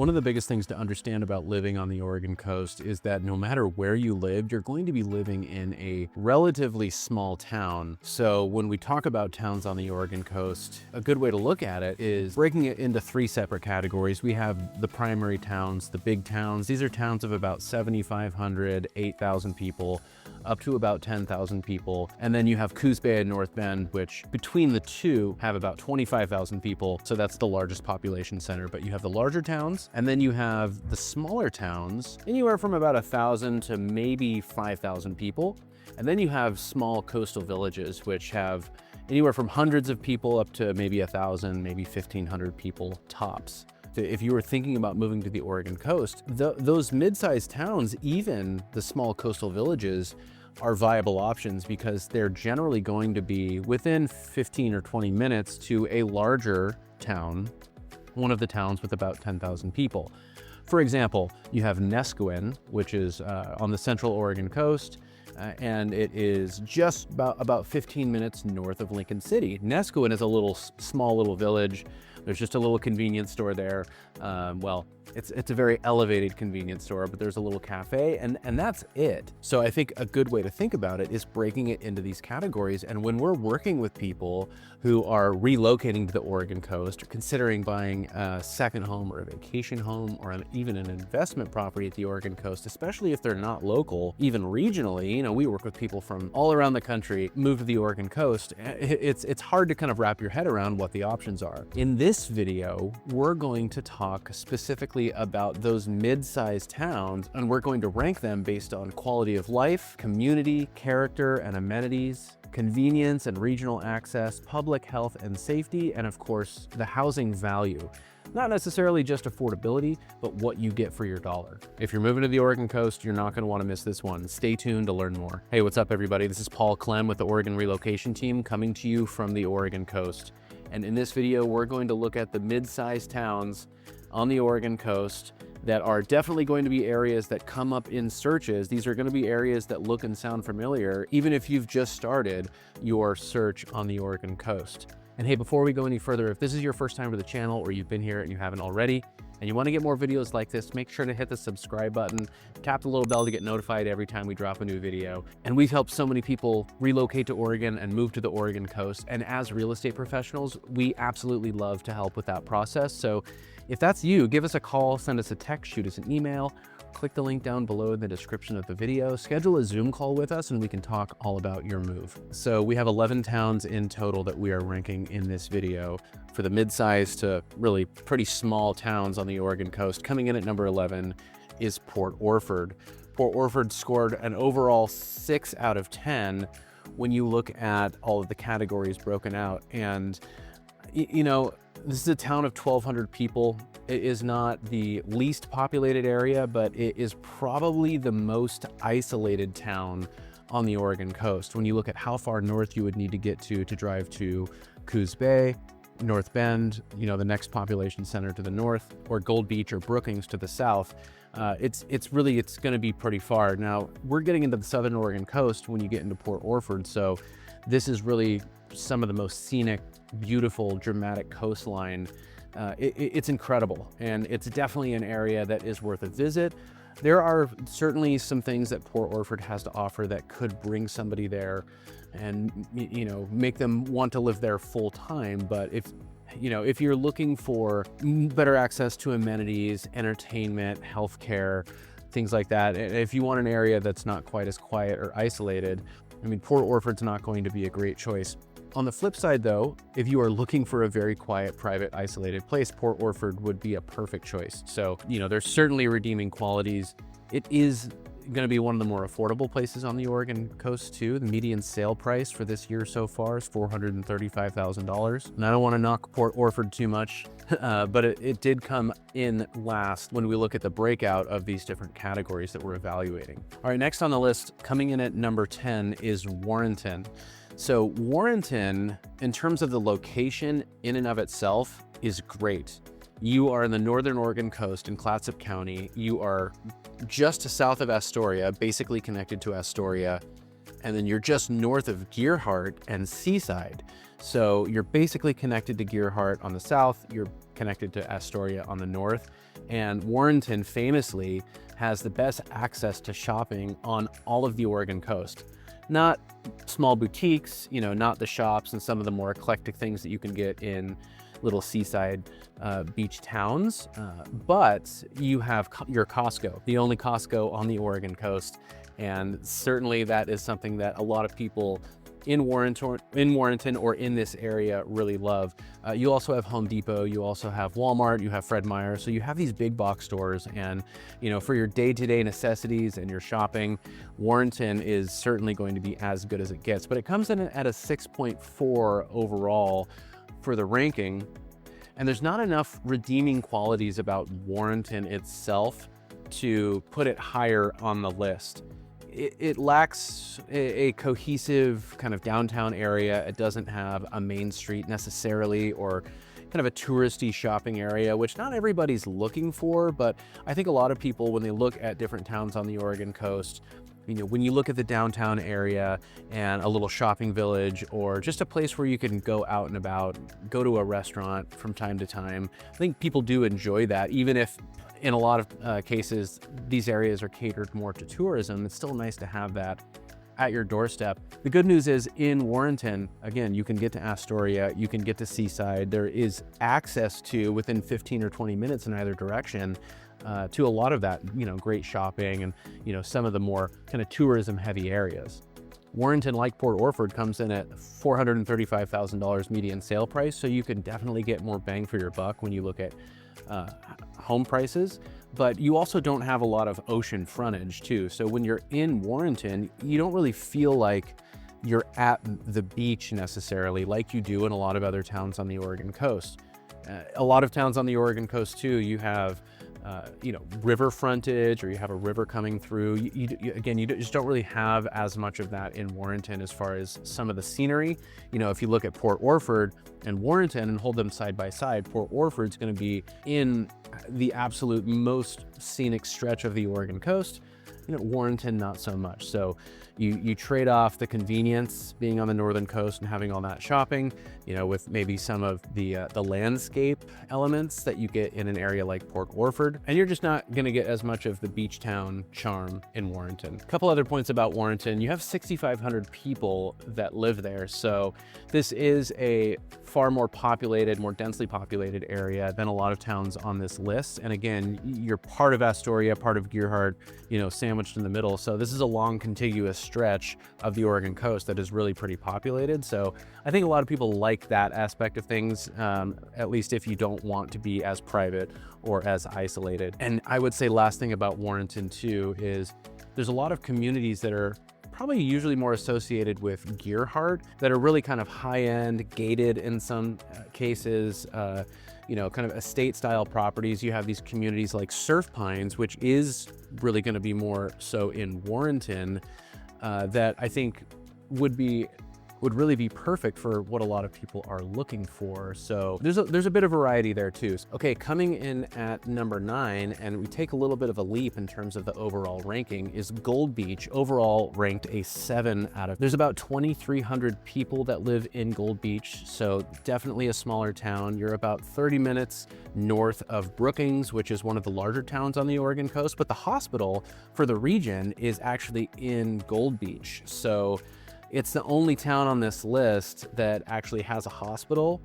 One of the biggest things to understand about living on the Oregon coast is that no matter where you live, you're going to be living in a relatively small town. So when we talk about towns on the Oregon coast, a good way to look at it is breaking it into three separate categories. We have the primary towns, the big towns. These are towns of about 7,500, 8,000 people, up to about 10,000 people. And then you have Coos Bay and North Bend, which between the two have about 25,000 people. So that's the largest population center. But you have the larger towns, and then you have the smaller towns, anywhere from about 1,000 to maybe 5,000 people. And then you have small coastal villages, which have anywhere from hundreds of people up to maybe 1,000, maybe 1,500 people tops. If you were thinking about moving to the Oregon coast, those mid-sized towns, even the small coastal villages, are viable options because they're generally going to be within 15 or 20 minutes to a larger town, one of the towns with about 10,000 people. For example, you have Nesquin, which is on the central Oregon coast, and it is just about 15 minutes north of Lincoln City. Nesquin is a small little village. There's just a little convenience store there. Well, it's a very elevated convenience store, but there's a little cafe and that's it. So I think a good way to think about it is breaking it into these categories. And when we're working with people who are relocating to the Oregon coast or considering buying a second home or a vacation home or even an investment property at the Oregon coast, especially if they're not local, even regionally, you know, we work with people from all around the country, move to the Oregon coast. It's hard to kind of wrap your head around what the options are. In this video, we're going to talk specifically about those mid-sized towns, and we're going to rank them based on quality of life, community, character and amenities, convenience and regional access, public health and safety, and of course, the housing value. Not necessarily just affordability, but what you get for your dollar. If you're moving to the Oregon coast, you're not going to want to miss this one. Stay tuned to learn more. Hey, what's up everybody? This is Paul Clem with the Oregon Relocation Team coming to you from the Oregon coast. And in this video, we're going to look at the mid-sized towns on the Oregon coast that are definitely going to be areas that come up in searches. These are going to be areas that look and sound familiar, even if you've just started your search on the Oregon coast. And hey, before we go any further, if this is your first time to the channel or you've been here and you haven't already, and you want to get more videos like this, make sure to hit the subscribe button, tap the little bell to get notified every time we drop a new video. And we've helped so many people relocate to Oregon and move to the Oregon coast. And as real estate professionals, we absolutely love to help with that process. So if that's you, give us a call, send us a text, shoot us an email, click the link down below in the description of the video, schedule a Zoom call with us and we can talk all about your move. So we have 11 towns in total that we are ranking in this video for the mid-size to really pretty small towns on the Oregon coast. Coming in at number 11 is Port Orford. Port Orford scored an overall 6 out of 10 when you look at all of the categories broken out. And you know, this is a town of 1,200 people. It is not the least populated area, but it is probably the most isolated town on the Oregon coast. When you look at how far north you would need to get to drive to Coos Bay, North Bend, you know, the next population center to the north, or Gold Beach or Brookings to the south, it's going to be pretty far. Now, we're getting into the southern Oregon coast when you get into Port Orford, so this is really some of the most scenic, beautiful, dramatic coastline. It's incredible, and it's definitely an area that is worth a visit. There are certainly some things that Port Orford has to offer that could bring somebody there and, you know, make them want to live there full time. But if you're looking for better access to amenities, entertainment, healthcare, things like that, if you want an area that's not quite as quiet or isolated, I mean, Port Orford's not going to be a great choice. On the flip side though, if you are looking for a very quiet, private, isolated place, Port Orford would be a perfect choice. So, you know, there's certainly redeeming qualities. It is going to be one of the more affordable places on the Oregon coast too. The median sale price for this year so far is $435,000. And I don't want to knock Port Orford too much, but it did come in last when we look at the breakout of these different categories that we're evaluating. All right, next on the list, coming in at number 10 is Warrenton. So Warrenton, in terms of the location in and of itself, is great. You are in the northern Oregon coast in Clatsop County. You are just south of Astoria, basically connected to Astoria. and then you're just north of Gearhart and Seaside. So you're basically connected to Gearhart on the south, you're connected to Astoria on the north, and Warrenton famously has the best access to shopping on all of the Oregon coast. Not small boutiques, not the shops and some of the more eclectic things that you can get in little seaside beach towns, but you have your Costco, the only Costco on the Oregon coast. And certainly that is something that a lot of people in Warrenton or in this area really love. You also have Home Depot, you also have Walmart, you have Fred Meyer. So you have these big box stores, and for your day-to-day necessities and your shopping, Warrenton is certainly going to be as good as it gets. But it comes in at a 6.4 overall for the ranking. And there's not enough redeeming qualities about Warrenton itself to put it higher on the list. It lacks a cohesive kind of downtown area. It doesn't have a main street necessarily, or kind of a touristy shopping area, which not everybody's looking for. But I think a lot of people, when they look at different towns on the Oregon coast, when you look at the downtown area and a little shopping village, or just a place where you can go out and about, go to a restaurant from time to time, I think people do enjoy that, even if in a lot of cases, these areas are catered more to tourism. It's still nice to have that at your doorstep. The good news is in Warrenton, again, you can get to Astoria, you can get to Seaside. There is access to, within 15 or 20 minutes in either direction, to a lot of that, great shopping and, some of the more kind of tourism heavy areas. Warrenton, like Port Orford, comes in at $435,000 median sale price. So you can definitely get more bang for your buck when you look at home prices, but you also don't have a lot of ocean frontage too. So when you're in Warrenton, you don't really feel like you're at the beach necessarily, like you do in a lot of other towns on the Oregon coast. A lot of towns on the Oregon coast too, you have river frontage, or you have a river coming through. You just don't really have as much of that in Warrenton as far as some of the scenery. If you look at Port Orford and Warrenton and hold them side by side, Port Orford's going to be in the absolute most scenic stretch of the Oregon coast. Warrenton, not so much. So you trade off the convenience being on the northern coast and having all that shopping, with maybe some of the landscape elements that you get in an area like Port Orford, and you're just not going to get as much of the beach town charm in Warrenton. A couple other points about Warrenton: you have 6,500 people that live there, so this is a far more populated, more densely populated area than a lot of towns on this list. And again, you're part of Astoria, part of Gearhart, sandwiched in the middle. So this is a long contiguous stretch of the Oregon coast that is really pretty populated. So I think a lot of people like that aspect of things, at least if you don't want to be as private or as isolated. And I would say last thing about Warrenton too is there's a lot of communities that are probably usually more associated with Gearhart that are really kind of high-end, gated in some cases, kind of estate style properties. You have these communities like Surf Pines, which is really going to be more so in Warrenton, that I think would really be perfect for what a lot of people are looking for. So there's a bit of variety there too. Okay, coming in at number 9, and we take a little bit of a leap in terms of the overall ranking, is Gold Beach, overall ranked a 7 out of. There's about 2,300 people that live in Gold Beach, so definitely a smaller town. You're about 30 minutes north of Brookings, which is one of the larger towns on the Oregon coast, but the hospital for the region is actually in Gold Beach. So it's the only town on this list that actually has a hospital,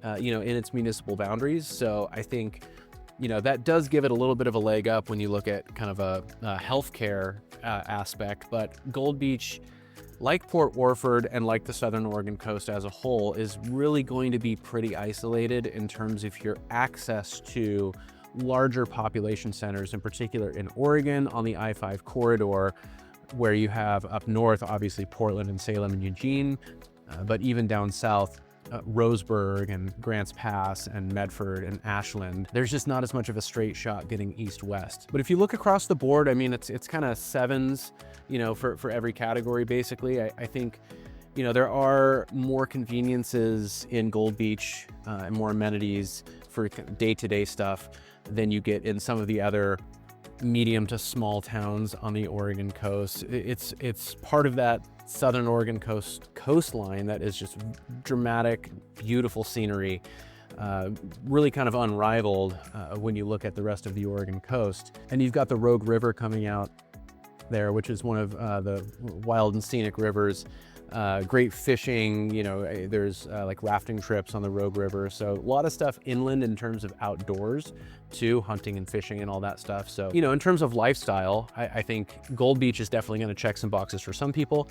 in its municipal boundaries. So I think, that does give it a little bit of a leg up when you look at kind of a healthcare aspect. But Gold Beach, like Port Orford and like the Southern Oregon coast as a whole, is really going to be pretty isolated in terms of your access to larger population centers, in particular in Oregon on the I-5 corridor, where you have up north, obviously Portland and Salem and Eugene, but even down south, Roseburg and Grants Pass and Medford and Ashland, there's just not as much of a straight shot getting east-west. But if you look across the board, I mean, it's kind of 7s, for every category, basically. I think, there are more conveniences in Gold Beach and more amenities for day-to-day stuff than you get in some of the other medium to small towns on the Oregon coast. It's part of that southern Oregon coastline that is just dramatic, beautiful scenery, really kind of unrivaled when you look at the rest of the Oregon coast. And you've got the Rogue River coming out there, which is one of the wild and scenic rivers. Great fishing, you know, there's like rafting trips on the Rogue River. So a lot of stuff inland in terms of outdoors too, hunting and fishing and all that stuff. So, you know, in terms of lifestyle, I think Gold Beach is definitely going to check some boxes for some people.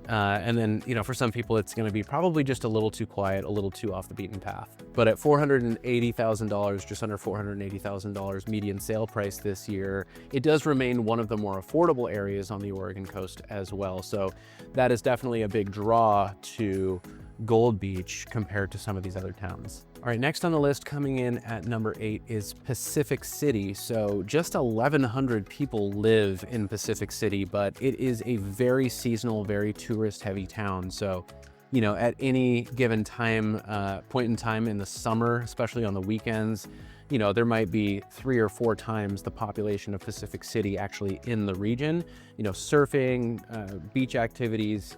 And then, you know, for some people, it's going to be probably just a little too quiet, a little too off the beaten path. But at $480,000, just under $480,000 median sale price this year, it does remain one of the more affordable areas on the Oregon coast as well. So that is definitely a big draw to Gold Beach compared to some of these other towns. All right, next on the list, coming in at number 8, is Pacific City. So just 1,100 people live in Pacific City, but it is a very seasonal, very tourist-heavy town. So, you know, at any given time, point in time in the summer, especially on the weekends, you know, there might be 3 or 4 times the population of Pacific City actually in the region. You know, surfing, beach activities.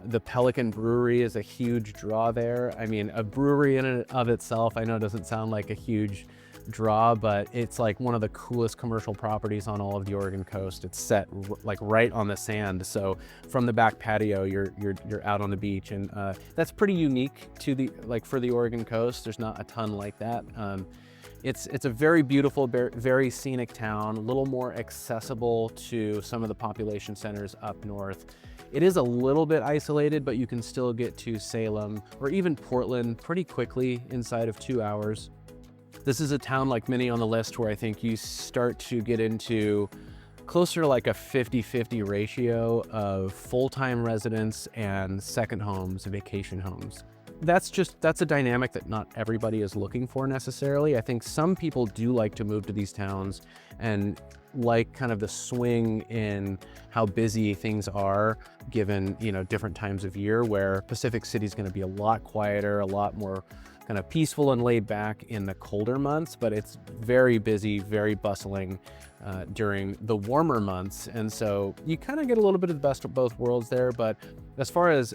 The Pelican Brewery is a huge draw there. I mean, a brewery in and of itself, I know doesn't sound like a huge draw, but it's like one of the coolest commercial properties on all of the Oregon coast. It's set like right on the sand. So from the back patio, you're out on the beach, and that's pretty unique to the, like, for the Oregon coast. There's not a ton like that. It's a very beautiful, very scenic town, a little more accessible to some of the population centers up north. It is a little bit isolated, but you can still get to Salem or even Portland pretty quickly inside of 2 hours. This is a town, like many on the list, where I think you start to get into closer to like a 50-50 ratio of full-time residents and second homes, vacation homes. That's a dynamic that not everybody is looking for necessarily. I think some people do like to move to these towns and like kind of the swing in how busy things are given, you know, different times of year, where Pacific City is going to be a lot quieter, a lot more kind of peaceful and laid back in the colder months, but it's very busy, very bustling during the warmer months. And so you kind of get a little bit of the best of both worlds there. But as far as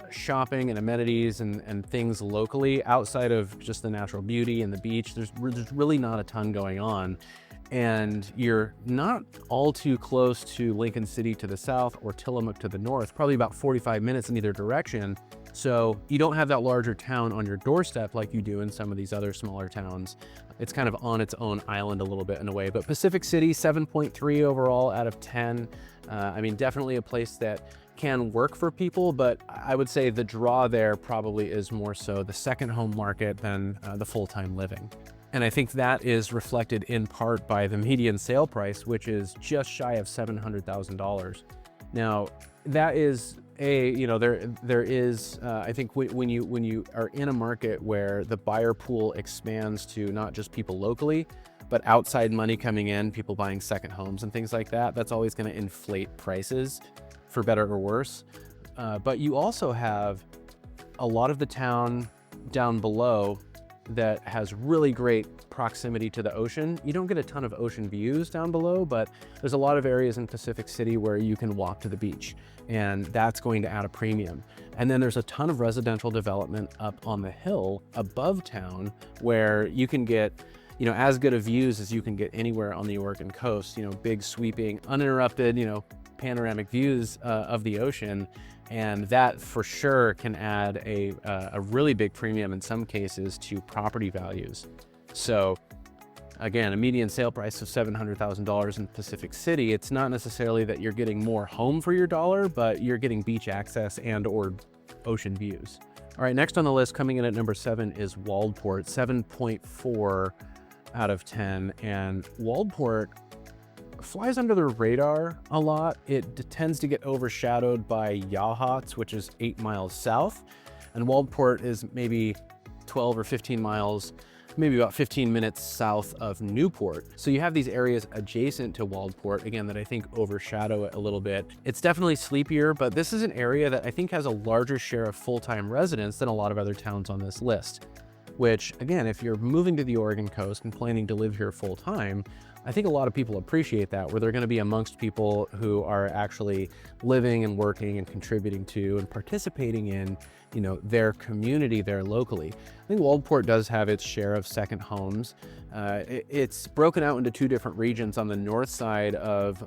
shopping and amenities and things locally, outside of just the natural beauty and the beach, there's really not a ton going on. And you're not all too close to Lincoln City to the south or Tillamook to the north, probably about 45 minutes in either direction. So you don't have that larger town on your doorstep like you do in some of these other smaller towns. It's kind of on its own island a little bit in a way. But Pacific City, 7.3 overall out of 10. I mean, definitely a place that can work for people, but I would say the draw there probably is more so the second home market than the full-time living. And I think that is reflected in part by the median sale price, which is just shy of $700,000. Now, that is there is I think when you are in a market where the buyer pool expands to not just people locally, but outside money coming in, people buying second homes and things like that, that's always going to inflate prices for better or worse. But you also have a lot of the town down below that has really great proximity to the ocean. You don't get a ton of ocean views down below, but there's a lot of areas in Pacific City where you can walk to the beach, and that's going to add a premium. And then there's a ton of residential development up on the hill above town where you can get, you know, as good of views as you can get anywhere on the Oregon coast, you know, big sweeping, uninterrupted, you know, panoramic views of the ocean. And that for sure can add a really big premium in some cases to property values. So again, a median sale price of $700,000 in Pacific City, it's not necessarily that you're getting more home for your dollar, but you're getting beach access and or ocean views. All right, next on the list, coming in at number 7 is Waldport, 7.4 out of 10. And Waldport flies under the radar a lot. It tends to get overshadowed by Yachats, which is 8 miles south, and Waldport is maybe 12 or 15 miles, maybe about 15 minutes south of Newport. So you have these areas adjacent to Waldport, again, that I think overshadow it a little bit. It's definitely sleepier, but this is an area that I think has a larger share of full-time residents than a lot of other towns on this list. which again, if you're moving to the Oregon coast and planning to live here full time, I think a lot of people appreciate that, where they're going to be amongst people who are actually living and working and contributing to and participating in, their community there locally. I think Waldport does have its share of second homes. It's broken out into two different regions. On the north side of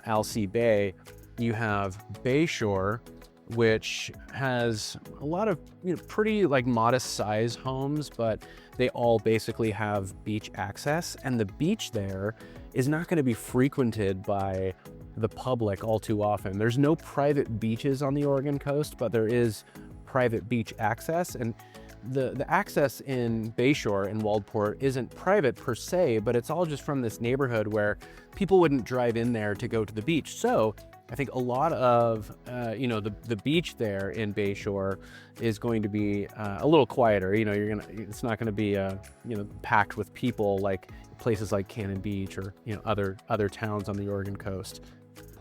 Alsea Bay, you have Bayshore, which has a lot of pretty modest size homes, but they all basically have beach access, and the beach there is not going to be frequented by the public all too often. There's no private beaches on the Oregon coast, but there is private beach access, and the access in Bayshore and Waldport isn't private per se, but it's all just from this neighborhood where people wouldn't drive in there to go to the beach. So I think a lot of, the beach there in Bayshore is going to be a little quieter. It's not going to be, packed with people like places like Cannon Beach or, other towns on the Oregon coast.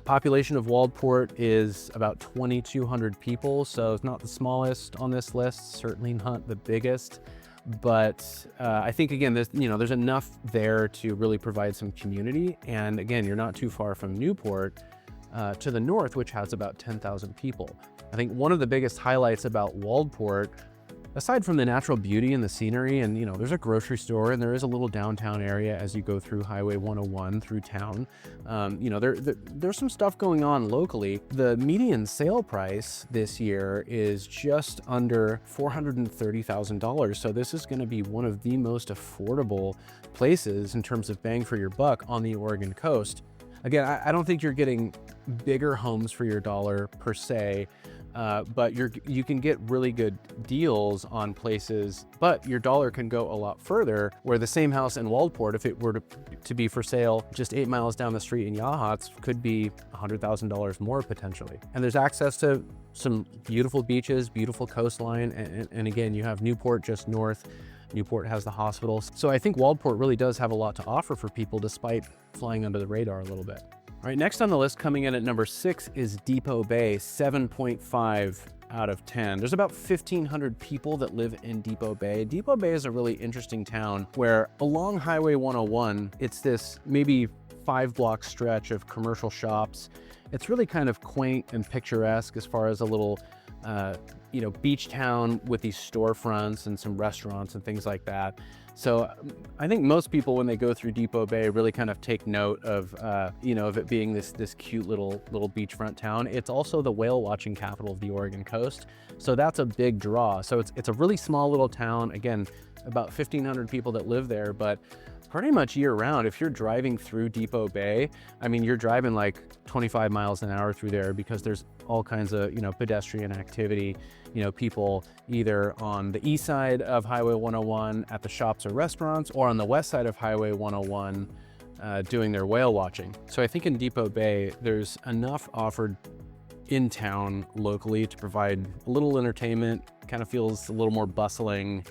Population of Waldport is about 2,200 people, so it's not the smallest on this list, certainly not the biggest. But I think, again, there's enough there to really provide some community. And again, you're not too far from Newport, to the north, which has about 10,000 people. I think one of the biggest highlights about Waldport, aside from the natural beauty and the scenery, and there's a grocery store and there is a little downtown area as you go through Highway 101 through town. There's some stuff going on locally. The median sale price this year is just under $430,000. So this is going to be one of the most affordable places in terms of bang for your buck on the Oregon coast. Again, I don't think you're getting bigger homes for your dollar per se, but you can get really good deals on places, but your dollar can go a lot further, where the same house in Waldport, if it were to be for sale just 8 miles down the street in Yachats, could be $100,000 more potentially. And there's access to some beautiful beaches, beautiful coastline, and again, you have Newport just north. Newport has the hospitals. So I think Waldport really does have a lot to offer for people, despite flying under the radar a little bit. All right, next on the list, coming in at number 6, is Depoe Bay, 7.5 out of 10. There's about 1,500 people that live in Depoe Bay. Depoe Bay is a really interesting town where along Highway 101, it's this maybe 5-block stretch of commercial shops. It's really kind of quaint and picturesque as far as a little beach town with these storefronts and some restaurants and things like that. So I think most people, when they go through Depoe Bay, really kind of take note of, of it being this cute little beachfront town. It's also the whale watching capital of the Oregon coast. So that's a big draw. So it's a really small little town. Again, about 1,500 people that live there, but pretty much year round, if you're driving through Depoe Bay, you're driving like 25 miles an hour through there, because there's all kinds of, pedestrian activity, people either on the east side of Highway 101 at the shops or restaurants, or on the west side of Highway 101 doing their whale watching. So I think in Depoe Bay, there's enough offered in town locally to provide a little entertainment, kind of feels a little more bustling,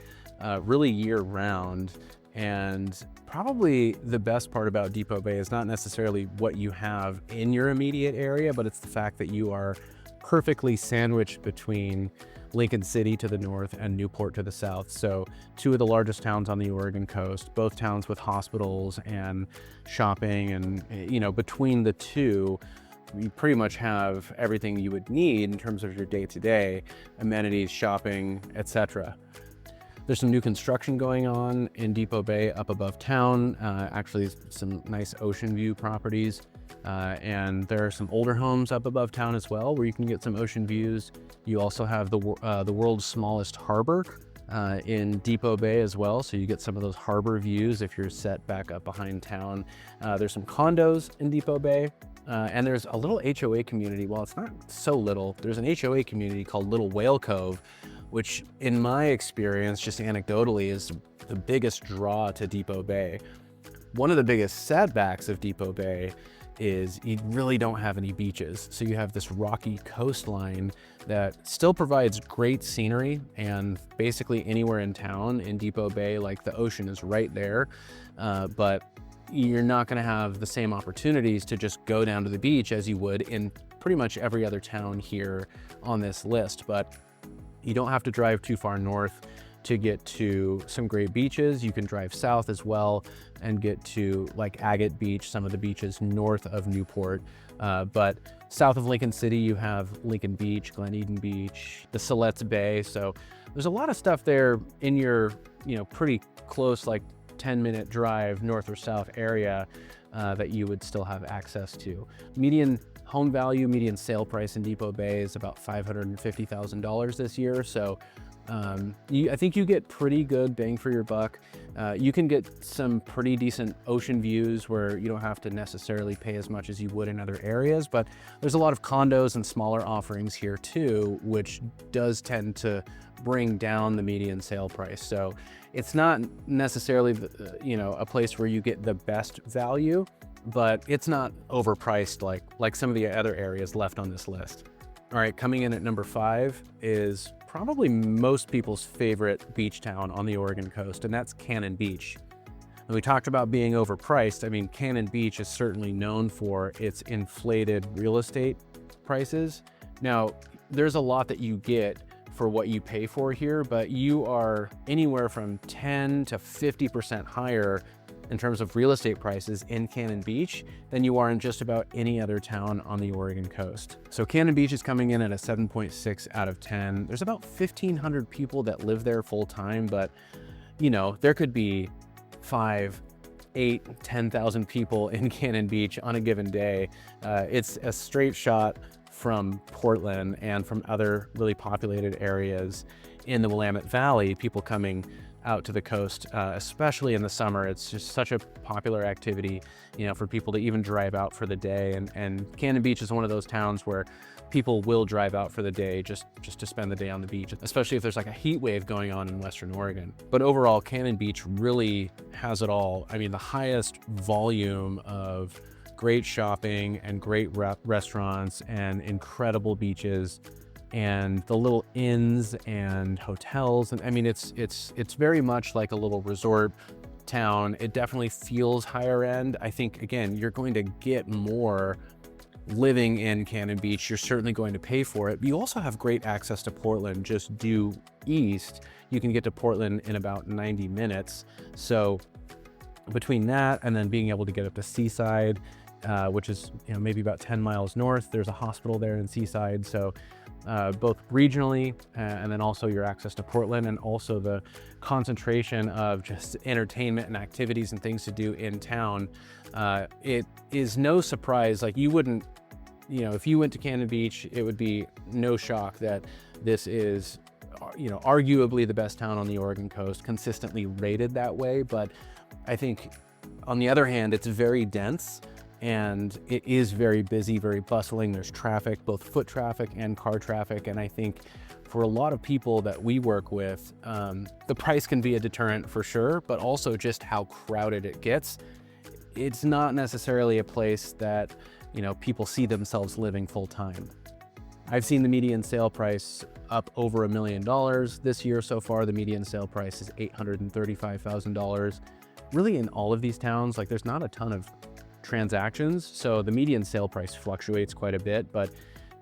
really year round. And probably the best part about Depoe Bay is not necessarily what you have in your immediate area, but it's the fact that you are perfectly sandwiched between Lincoln City to the north and Newport to the south. So two of the largest towns on the Oregon coast, both towns with hospitals and shopping, and between the two, you pretty much have everything you would need in terms of your day-to-day amenities, shopping, etc. There's some new construction going on in Depoe Bay up above town, actually some nice ocean view properties. And there are some older homes up above town as well, where you can get some ocean views. You also have the world's smallest harbor in Depoe Bay as well, so you get some of those harbor views if you're set back up behind town. There's some condos in Depoe Bay, and there's a little HOA community. Well, it's not so little. There's an HOA community called Little Whale Cove, which in my experience, just anecdotally, is the biggest draw to Depoe Bay. One of the biggest setbacks of Depoe Bay is you really don't have any beaches. So you have this rocky coastline that still provides great scenery, and basically anywhere in town in Depoe Bay, like the ocean is right there, but you're not gonna have the same opportunities to just go down to the beach as you would in pretty much every other town here on this list. But you don't have to drive too far north to get to some great beaches. You can drive south as well and get to like Agate Beach, some of the beaches north of Newport. But south of Lincoln City, you have Lincoln Beach, Glen Eden Beach, the Siletz Bay. So there's a lot of stuff there in your, pretty close, like 10-minute drive north or south area that you would still have access to. Median home value, median sale price in Depoe Bay is about $550,000 this year. So I think you get pretty good bang for your buck. You can get some pretty decent ocean views where you don't have to necessarily pay as much as you would in other areas, but there's a lot of condos and smaller offerings here too, which does tend to bring down the median sale price. So it's not necessarily, a place where you get the best value, but it's not overpriced like some of the other areas left on this list. All right, coming in at number 5 is probably most people's favorite beach town on the Oregon coast, and that's Cannon Beach. And we talked about being overpriced. I mean, Cannon Beach is certainly known for its inflated real estate prices. Now, there's a lot that you get for what you pay for here, but you are anywhere from 10 to 50% higher in terms of real estate prices in Cannon Beach than you are in just about any other town on the Oregon coast. So Cannon Beach is coming in at a 7.6 out of 10. There's about 1,500 people that live there full time, but there could be 5, 8, 10,000 people in Cannon Beach on a given day. It's a straight shot from Portland and from other really populated areas in the Willamette Valley, people coming out to the coast, especially in the summer. It's just such a popular activity, for people to even drive out for the day. And Cannon Beach is one of those towns where people will drive out for the day just to spend the day on the beach, especially if there's like a heat wave going on in Western Oregon. But overall, Cannon Beach really has it all. I mean, the highest volume of great shopping and great restaurants and incredible beaches and the little inns and hotels. And I mean, it's very much like a little resort town. It definitely feels higher end. I think, again, you're going to get more living in Cannon Beach. You're certainly going to pay for it. You also have great access to Portland, just due east. You can get to Portland in about 90 minutes. So between that and then being able to get up to Seaside, which is maybe about 10 miles north, there's a hospital there in Seaside. So both regionally and then also your access to Portland, and also the concentration of just entertainment and activities and things to do in town. It is no surprise, like you wouldn't, if you went to Cannon Beach, it would be no shock that this is, arguably the best town on the Oregon coast, consistently rated that way. But I think on the other hand, it's very dense. And it is very busy, very bustling. There's traffic, both foot traffic and car traffic. And I think for a lot of people that we work with, the price can be a deterrent for sure, but also just how crowded it gets. It's not necessarily a place that, people see themselves living full time. I've seen the median sale price up over $1 million this year so far. The median sale price is $835,000. Really, in all of these towns, like there's not a ton of transactions, so the median sale price fluctuates quite a bit, but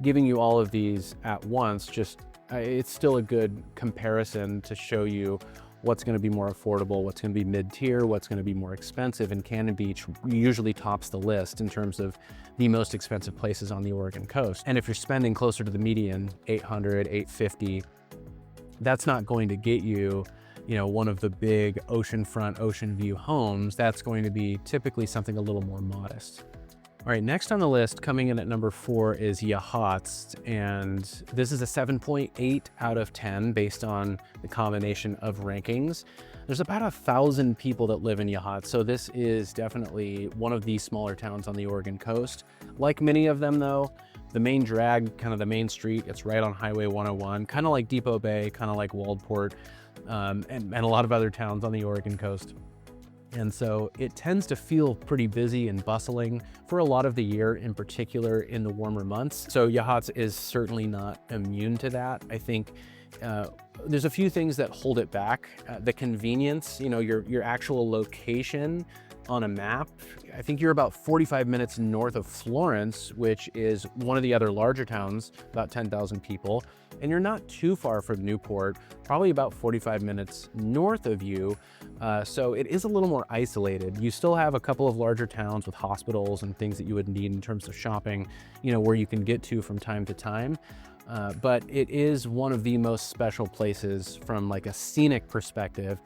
giving you all of these at once, it's still a good comparison to show you what's going to be more affordable, what's going to be mid-tier, what's going to be more expensive. And Cannon Beach usually tops the list in terms of the most expensive places on the Oregon coast. And if you're spending closer to the median, $800, $850, that's not going to get you one of the big oceanfront, ocean view homes. That's going to be typically something a little more modest. All right, next on the list, coming in at number 4 is Yachats, and this is a 7.8 out of 10 based on the combination of rankings. There's about 1,000 people that live in Yachats, so this is definitely one of the smaller towns on the Oregon coast. Like many of them though, the main drag, kind of the main street, it's right on Highway 101, kind of like Depoe Bay, kind of like Waldport, and a lot of other towns on the Oregon coast. And so it tends to feel pretty busy and bustling for a lot of the year, in particular in the warmer months. So Yachats is certainly not immune to that. I think there's a few things that hold it back. The convenience, your actual location on a map, I think you're about 45 minutes north of Florence, which is one of the other larger towns, about 10,000 people. And you're not too far from Newport, probably about 45 minutes north of you. So it is a little more isolated. You still have a couple of larger towns with hospitals and things that you would need in terms of shopping, where you can get to from time to time. But it is one of the most special places from like a scenic perspective.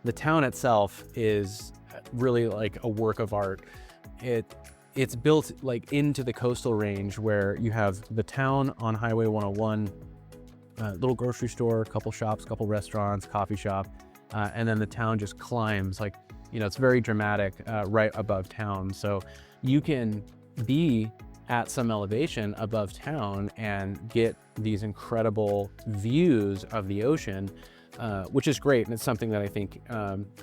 The town itself is really like a work of art. It's built like into the coastal range where you have the town on Highway 101, little grocery store, couple shops, couple restaurants, coffee shop, and then the town just climbs like, it's very dramatic right above town. So you can be at some elevation above town and get these incredible views of the ocean, which is great. And it's something that I think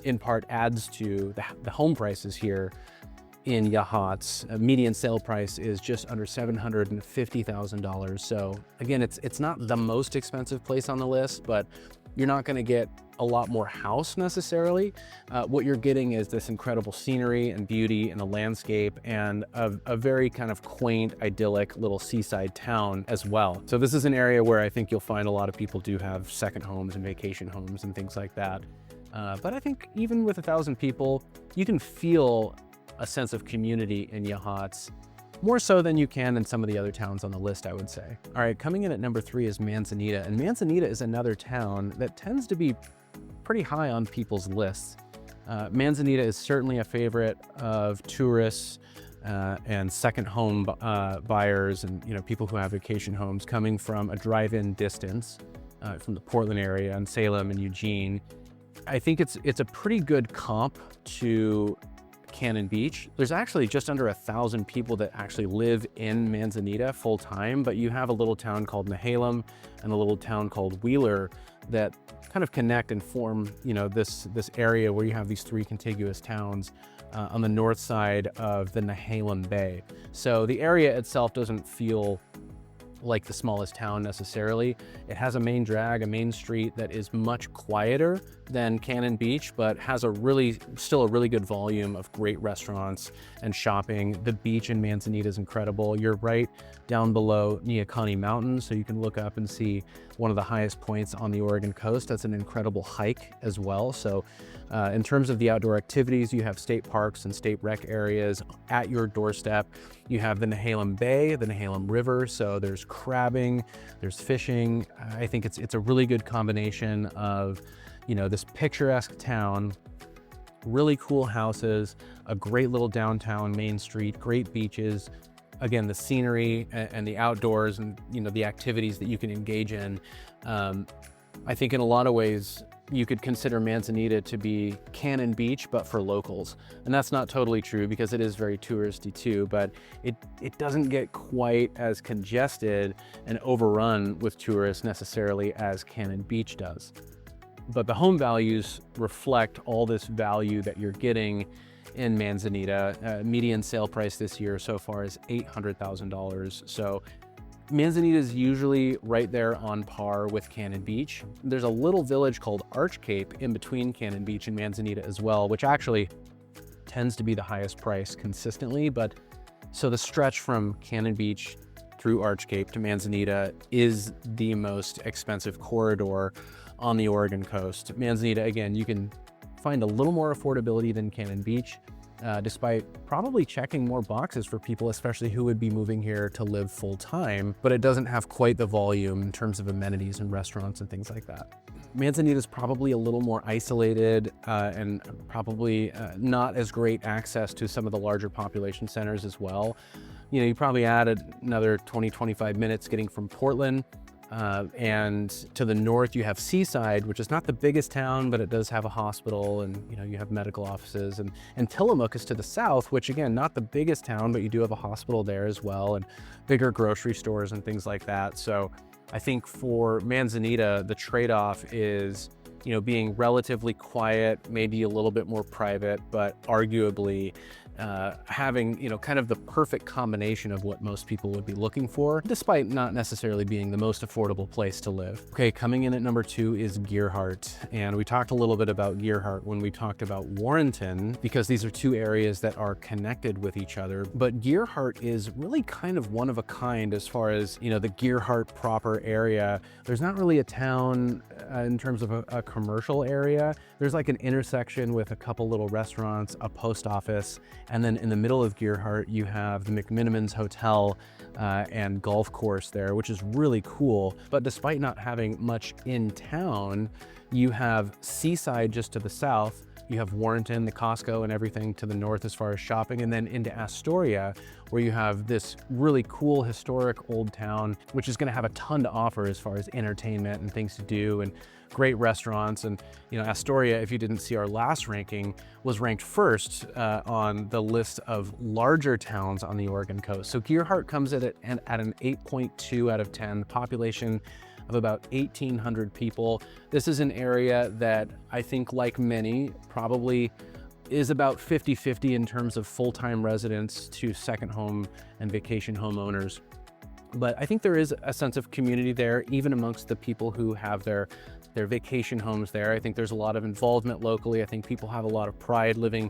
in part adds to the home prices here in Yachats. A median sale price is just under $750,000. So again, it's not the most expensive place on the list, but you're not going to get a lot more house necessarily. What you're getting is this incredible scenery and beauty and the landscape and a very kind of quaint, idyllic little seaside town as well. So this is an area where I think you'll find a lot of people do have second homes and vacation homes and things like that. But I think even with 1,000 people, you can feel a sense of community in Yachats, more so than you can in some of the other towns on the list, I would say. All right, coming in at number 3 is Manzanita. And Manzanita is another town that tends to be pretty high on people's lists. Manzanita is certainly a favorite of tourists and second home buyers and people who have vacation homes coming from a drive-in distance from the Portland area and Salem and Eugene. I think it's a pretty good comp to Cannon Beach. There's actually just under 1,000 people that actually live in Manzanita full time, but you have a little town called Nehalem and a little town called Wheeler that kind of connect and form, this area where you have these 3 contiguous towns on the north side of the Nehalem Bay. So the area itself doesn't feel like the smallest town necessarily. It has a main drag, a main street that is much quieter than Cannon Beach, but has still a really good volume of great restaurants and shopping. The beach in Manzanita is incredible. You're right down below Neahkahnie Mountain, so you can look up and see one of the highest points on the Oregon coast. That's an incredible hike as well. So in terms of the outdoor activities, you have state parks and state rec areas at your doorstep. You have the Nehalem Bay, the Nehalem River, so there's crabbing, there's fishing. I think it's a really good combination of, this picturesque town, really cool houses, a great little downtown main street, great beaches, again, the scenery and the outdoors and, the activities that you can engage in. I think in a lot of ways, you could consider Manzanita to be Cannon Beach, but for locals. And that's not totally true because it is very touristy too, but it doesn't get quite as congested and overrun with tourists necessarily as Cannon Beach does. But the home values reflect all this value that you're getting in Manzanita. Median sale price this year so far is $800,000. So Manzanita is usually right there on par with Cannon Beach. There's a little village called Arch Cape in between Cannon Beach and Manzanita as well, which actually tends to be the highest price consistently. But so the stretch from Cannon Beach through Arch Cape to Manzanita is the most expensive corridor on the Oregon coast. Manzanita, again, you can find a little more affordability than Cannon Beach, despite probably checking more boxes for people, especially who would be moving here to live full time, but it doesn't have quite the volume in terms of amenities and restaurants and things like that. Manzanita is probably a little more isolated and probably not as great access to some of the larger population centers as well. You probably add another 20-25 minutes getting from Portland. And to the north, you have Seaside, which is not the biggest town, but it does have a hospital and, you have medical offices. And Tillamook is to the south, which again, not the biggest town, but you do have a hospital there as well and bigger grocery stores and things like that. So I think for Manzanita, the trade-off is, being relatively quiet, maybe a little bit more private, but arguably having, kind of the perfect combination of what most people would be looking for, despite not necessarily being the most affordable place to live. Okay, coming in at number 2 is Gearhart. And we talked a little bit about Gearhart when we talked about Warrenton, because these are two areas that are connected with each other. But Gearhart is really kind of one of a kind as far as, the Gearhart proper area. There's not really a town in terms of a commercial area. There's like an intersection with a couple little restaurants, a post office, and then in the middle of Gearhart, you have the McMinimans Hotel and golf course there, which is really cool. But despite not having much in town, you have Seaside just to the south. You have Warrenton, the Costco and everything to the north as far as shopping, and then into Astoria, where you have this really cool historic old town, which is gonna have a ton to offer as far as entertainment and things to do and great restaurants. And Astoria, if you didn't see our last ranking, was ranked first on the list of larger towns on the Oregon coast. So Gearhart comes at an 8.2 out of 10, population of about 1,800 people. This is an area that I think, like many, probably is about 50-50 in terms of full-time residents to second home and vacation home owners. But I think there is a sense of community there, even amongst the people who have their vacation homes there. I think there's a lot of involvement locally. I think people have a lot of pride living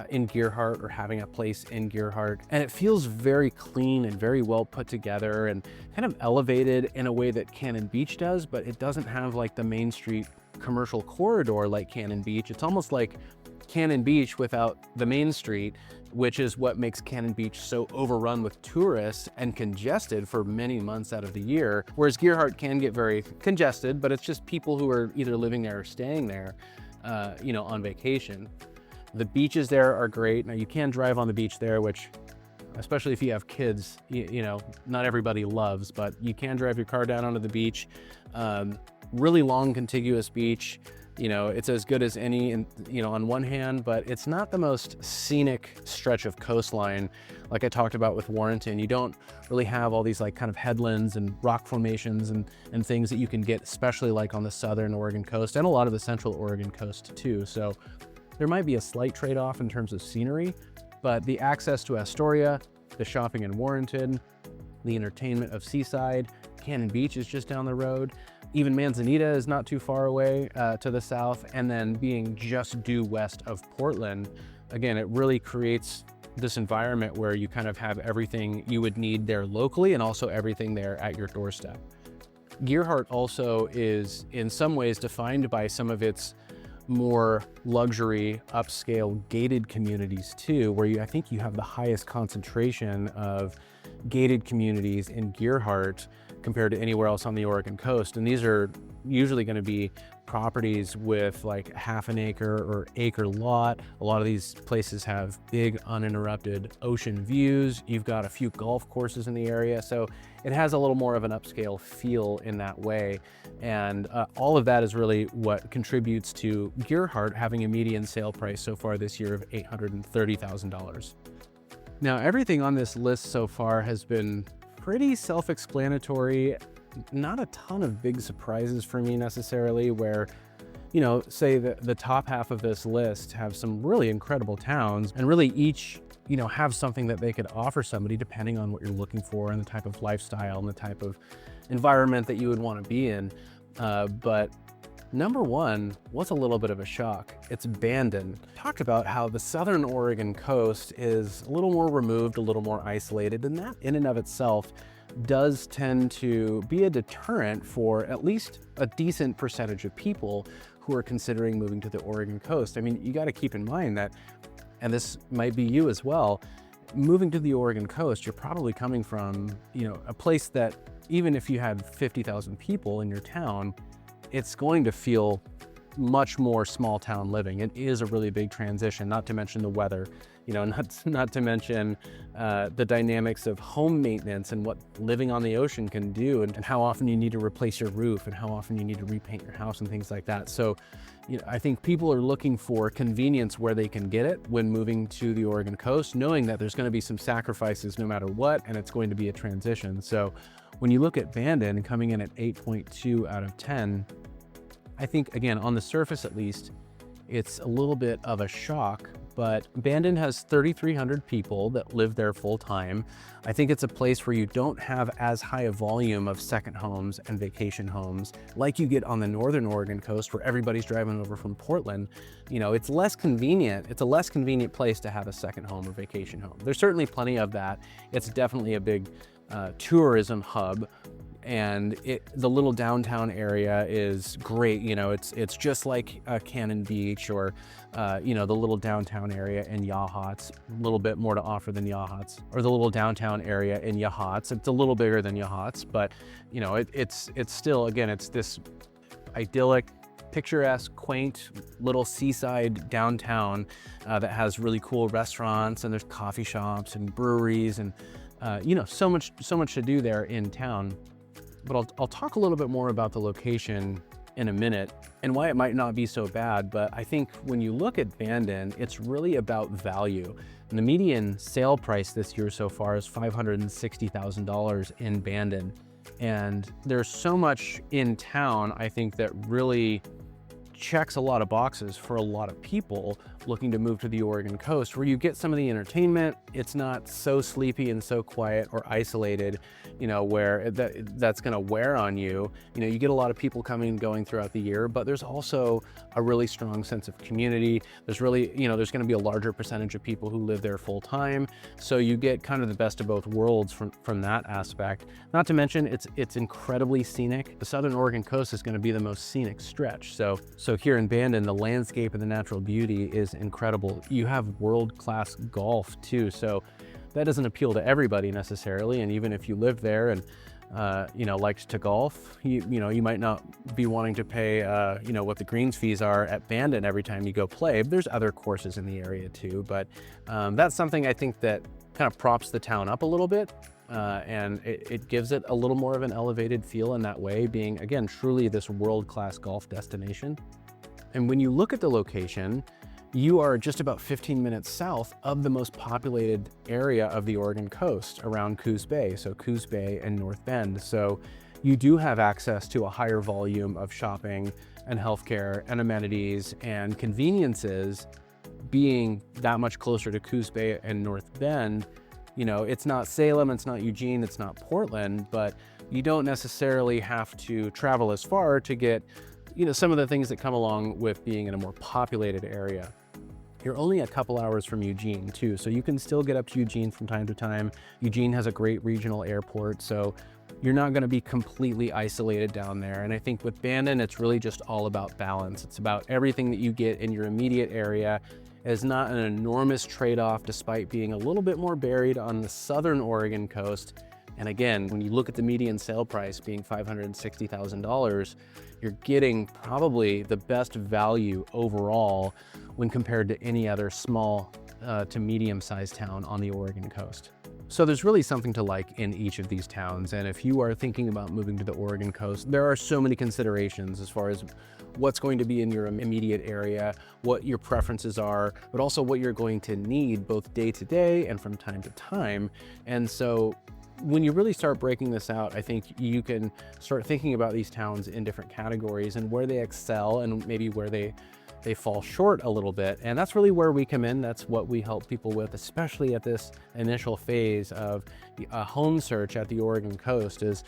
in Gearhart or having a place in Gearhart. And it feels very clean and very well put together and kind of elevated in a way that Cannon Beach does, but it doesn't have like the Main Street commercial corridor like Cannon Beach. It's almost like Cannon Beach without the Main Street, which is what makes Cannon Beach so overrun with tourists and congested for many months out of the year. Whereas Gearhart can get very congested, but it's just people who are either living there or staying there, on vacation. The beaches there are great. Now you can drive on the beach there, which, especially if you have kids, not everybody loves, but you can drive your car down onto the beach. Really long, contiguous beach. It's as good as any, on one hand, but it's not the most scenic stretch of coastline like I talked about with Warrenton. You don't really have all these like kind of headlands and rock formations and things that you can get, especially like on the southern Oregon coast and a lot of the central Oregon coast too. So there might be a slight trade-off in terms of scenery, but the access to Astoria, the shopping in Warrenton, the entertainment of Seaside, Cannon Beach is just down the road. Even Manzanita is not too far away to the south, and then being just due west of Portland, again, it really creates this environment where you kind of have everything you would need there locally and also everything there at your doorstep. Gearhart also is in some ways defined by some of its more luxury, upscale, gated communities too, where I think you have the highest concentration of gated communities in Gearhart compared to anywhere else on the Oregon coast. And these are usually going to be properties with like half an acre or acre lot. A lot of these places have big uninterrupted ocean views. You've got a few golf courses in the area. So it has a little more of an upscale feel in that way. And all of that is really what contributes to Gearhart having a median sale price so far this year of $830,000. Now, everything on this list so far has been pretty self-explanatory. Not a ton of big surprises for me necessarily, where, say the top half of this list have some really incredible towns and really each, have something that they could offer somebody depending on what you're looking for and the type of lifestyle and the type of environment that you would want to be in. But number one was a little bit of a shock. It's Bandon. Talked about how the southern Oregon coast is a little more removed, a little more isolated, and that in and of itself does tend to be a deterrent for at least a decent percentage of people who are considering moving to the Oregon coast. I mean, you got to keep in mind that, and this might be you as well, moving to the Oregon coast, you're probably coming from, a place that even if you had 50,000 people in your town, it's going to feel much more small town living. It is a really big transition, not to mention the weather, not to mention the dynamics of home maintenance and what living on the ocean can do, and how often you need to replace your roof and how often you need to repaint your house and things like that. So, I think people are looking for convenience where they can get it when moving to the Oregon coast, knowing that there's going to be some sacrifices no matter what, and it's going to be a transition. So when you look at Bandon coming in at 8.2 out of 10, I think, again, on the surface at least, it's a little bit of a shock, but Bandon has 3,300 people that live there full time. I think it's a place where you don't have as high a volume of second homes and vacation homes like you get on the northern Oregon coast, where everybody's driving over from Portland. You know, it's less convenient. It's a less convenient place to have a second home or vacation home. There's certainly plenty of that. It's definitely a big tourism hub. And the little downtown area is great. You know, it's just like Cannon Beach or, you know, the little downtown area in Yachats. A little bit more to offer than Yachats, or the little downtown area in Yachats. It's a little bigger than Yachats, but you know, it's still, again, it's this idyllic, picturesque, quaint little seaside downtown that has really cool restaurants, and there's coffee shops and breweries, and you know, so much to do there in town. But I'll talk a little bit more about the location in a minute and why it might not be so bad. But I think when you look at Bandon, it's really about value. And the median sale price this year so far is $560,000 in Bandon. And there's so much in town, I think, that really checks a lot of boxes for a lot of people looking to move to the Oregon coast, where you get some of the entertainment. It's not so sleepy and so quiet or isolated, you know, where that's going to wear on you. You know, you get a lot of people coming and going throughout the year, but there's also a really strong sense of community. There's really, you know, there's going to be a larger percentage of people who live there full time. So you get kind of the best of both worlds from that aspect. Not to mention it's incredibly scenic. The southern Oregon coast is going to be the most scenic stretch. So here in Bandon, the landscape and the natural beauty is incredible. You have world-class golf too, so that doesn't appeal to everybody necessarily. And even if you live there and you know, liked to golf, you know, you might not be wanting to pay you know, what the greens fees are at Bandon every time you go play. There's other courses in the area too, but that's something I think that kind of props the town up a little bit. And it gives it a little more of an elevated feel in that way, being, again, truly this world-class golf destination. And when you look at the location, you are just about 15 minutes south of the most populated area of the Oregon coast, around Coos Bay, so Coos Bay and North Bend. So you do have access to a higher volume of shopping and healthcare and amenities and conveniences. Being that much closer to Coos Bay and North Bend, you know, it's not Salem, it's not Eugene, it's not Portland, but you don't necessarily have to travel as far to get, you know, some of the things that come along with being in a more populated area. You're only a couple hours from Eugene too, so you can still get up to Eugene from time to time. Eugene has a great regional airport, so you're not going to be completely isolated down there. And I think with Bandon, it's really just all about balance. It's about everything that you get in your immediate area is not an enormous trade-off, despite being a little bit more buried on the southern Oregon coast. And again, when you look at the median sale price being $560,000, you're getting probably the best value overall when compared to any other small to medium-sized town on the Oregon coast. So there's really something to like in each of these towns. And if you are thinking about moving to the Oregon coast, there are so many considerations as far as what's going to be in your immediate area, what your preferences are, but also what you're going to need both day to day and from time to time. And so when you really start breaking this out, I think you can start thinking about these towns in different categories and where they excel and maybe where they fall short a little bit. And that's really where we come in. That's what we help people with, especially at this initial phase of a home search at the Oregon coast, is,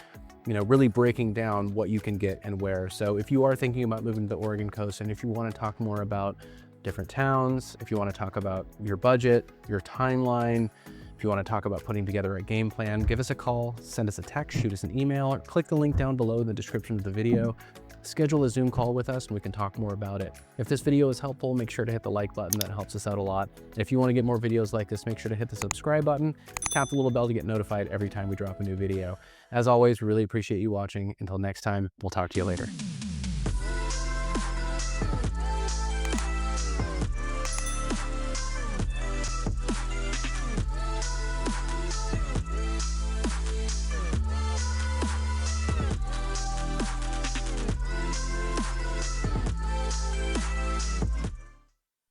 you know, really breaking down what you can get and where. So if you are thinking about moving to the Oregon coast, and if you want to talk more about different towns, if you want to talk about your budget, your timeline, if you want to talk about putting together a game plan, give us a call, send us a text, shoot us an email, or click the link down below in the description of the video. Schedule a Zoom call with us and we can talk more about it. If this video is helpful, make sure to hit the like button. That helps us out a lot. And if you want to get more videos like this, make sure to hit the subscribe button, tap the little bell to get notified every time we drop a new video. As always, we really appreciate you watching. Until next time, we'll talk to you later.